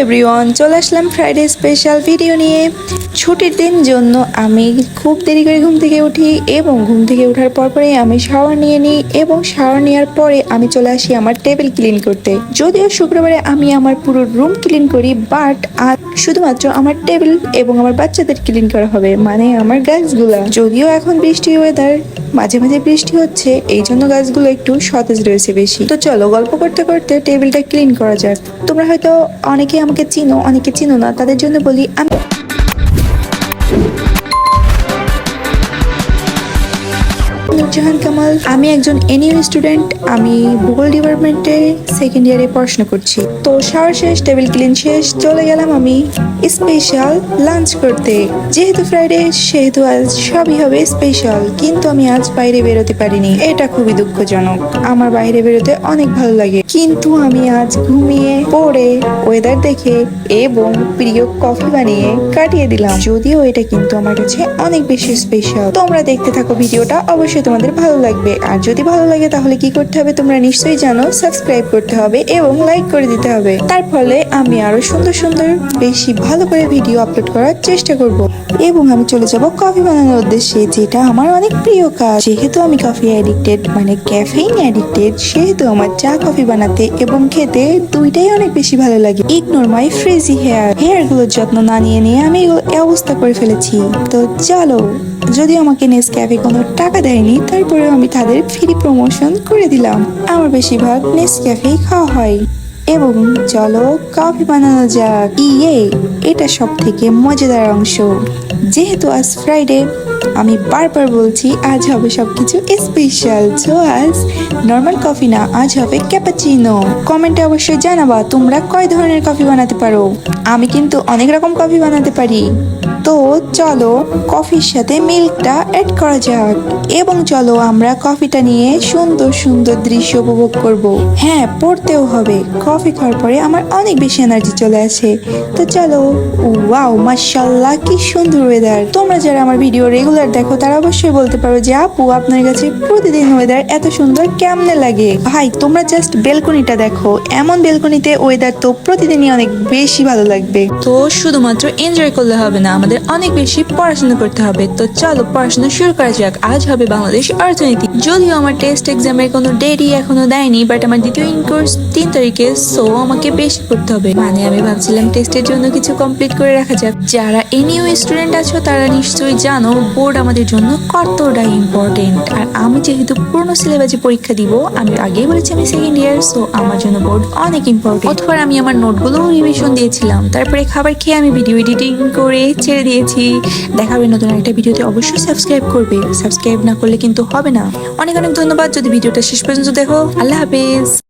Everyone, চলে আসলাম Friday special video নিয়ে। ছুটির দিন জন্য আমি খুব দেরি করে ঘুম থেকে উঠি এবং ঘুম থেকে ওঠার পরে আমি শাওয়ার নিয়ে নিই এবং শাওয়ার নেওয়ার পরে আমি চলে আসি আমার টেবিল ক্লিন করতে। যদিও শুক্রবারে আমি আমার পুরো রুম ক্লিন করি, বাট আজ শুধুমাত্র আমার টেবিল এবং আমার বাচ্চাদের ক্লিন করা হবে, মানে আমার গাছগুলা। যদিও এখন বৃষ্টি ওয়েদার, মাঝে মাঝে বৃষ্টি হচ্ছে, এই জন্য গাছগুলো একটু সতেজ রয়েছে বেশি। তো চলো গল্প করতে করতে টেবিলটা ক্লিন করা যাক। তোমরা হয়তো অনেকে আমাকে চিনো, অনেকে চিনো না, তাদের জন্য বলি আমি নুরজাহান কামাল। আমি একজন এনইউ স্টুডেন্ট। আমি ভূগোল ডিপার্টমেন্টে সেকেন্ড ইয়ারে পড়াশোনা করছি। তো শাওয়ার শেষ, টেবিল ক্লিন শেষ, চলে গেলাম আমি স্পেশাল লাঞ্চ করতে। যেহেতু ফ্রাইডে সেহেতু আজ সবই হবে স্পেশাল, কিন্তু আমি আজ বাইরে বেরোতে পারিনি, এটা খুবই দুঃখজনক। আমার বাইরে বেরোতে অনেক ভালো লাগে, কিন্তু আমি আজ ঘুমিয়ে পড়ে ওয়েদার দেখে এবং প্রিয় কফি বানিয়ে কাটিয়ে দিলাম। যদিও এটা কিন্তু আমার কাছে অনেক বেশি স্পেশাল। তোমরা দেখতে থাকো ভিডিওটা, অবশ্যই তোমাদের ভালো লাগবে। আর যদি ভালো লাগে তাহলে কি করতে হবে তোমরা নিশ্চয়ই জানো, সাবস্ক্রাইব করতে হবে এবং লাইক করে দিতে হবে। তার ফলে আমি আরো সুন্দর সুন্দর বেশি ভালো করে ভিডিও আপলোড করার চেষ্টা করব। এবং আমি চলে যাব কফি বানানোর উদ্দেশ্যে, যেটা আমার অনেক প্রিয় কাজ। যেহেতু আমি কফি অ্যাডিক্টেড, মানে ক্যাফেইন অ্যাডিক্টেড, সেহেতু আমার চা কফি বানাতে এবং খেতে দুইটাই অনেক বেশি ভালো লাগে। ইগনোর মাই ফ্রিজি হেয়ার গুলোর যত্ন না নিয়ে আমি এই অবস্থা করে ফেলেছি। তো চলো, যদিও আমাকে নেসক্যাফে কোনো টাকা দেয়নি, তারপরেও আমি তাদের ফ্রি প্রমোশন করে দিলাম। আমার বেশিরভাগ নেসক্যাফেই খাওয়া হয়। এবং চলো কফি বানানো যাক। এটা সব থেকে মজাদার অংশ। যেহেতু আজ ফ্রাইডে, আমি বারবার বলছি আজ হবে সবকিছু স্পেশাল। সো আজ নর্মাল কফি না, আজ হবে ক্যাপাচিনো। কমেন্টে অবশ্যই জানাবা তোমরা কয় ধরনের কফি বানাতে পারো। আমি কিন্তু অনেক রকম কফি বানাতে পারি। তো চলো কফির সাথে মিল্কটা অ্যাড করা যাক এবং চলো আমরা কফিটা নিয়ে সুন্দর সুন্দর দৃশ্য উপভোগ করব। হ্যাঁ, পড়তেও হবে। কফি খাওয়ার পরে আমার অনেক বেশি এনার্জি চলে আসে। তো চলো। ওয়াও, মাশাআল্লাহ, কি সুন্দর ওয়েদার। তোমরা যারা আমার ভিডিও রেগুলার দেখো তারা অবশ্যই বলতে পারো যে আপু আপনার কাছে প্রতিদিন ওয়েদার এত সুন্দর কেমনে লাগে। ভাই তোমরা জাস্ট বেলকনিটা দেখো, এমন বেলকনিতে ওয়েদার তো প্রতিদিনই অনেক বেশি ভালো লাগবে। তো শুধুমাত্র এনজয় করলে হবে না, আমাদের অনেক বেশি পড়াশোনা করতে হবে। তো চলো পড়াশোনা শুরু করা যাক। আজ হবে বাংলাদেশ অর্থনীতি। যদিও আমার টেস্ট এক্সামের কোনো ডেটই এখনো দেয়নি, বাট আমার দ্বিতীয় কোর্স 3 তারিখে, সো আমাকে বেশি পড়তে হবে। মানে আমি ভাবছিলাম টেস্টের জন্য কিছু কমপ্লিট করে রাখা যাক। যারা এনইউ স্টুডেন্ট আছো তারা নিশ্চয়ই জানো বোর্ড আমাদের জন্য কতটা ইম্পর্টেন্ট। আর আমি যেহেতু পুরনো সিলেবাসে পরীক্ষা দিব, আমি আগেই বলেছি আমি সেকেন্ড ইয়ার, সো আমার জন্য বোর্ড অনেক ইম্পর্টেন্ট। অথবা আমি আমার নোটগুলো রিভিশন দিয়েছিলাম, তারপরে খাবার খেয়ে আমি ভিডিও এডিটিং করে ছেড়ে দিয়েছি। দেখাবে নতুন একটা ভিডিওতে, অবশ্যই সাবস্ক্রাইব করবে। সাবস্ক্রাইব না করলে কিন্তু হবে না। অনেক অনেক ধন্যবাদ যদি ভিডিওটা শেষ পর্যন্ত দেখো। আল্লাহ হাফেজ।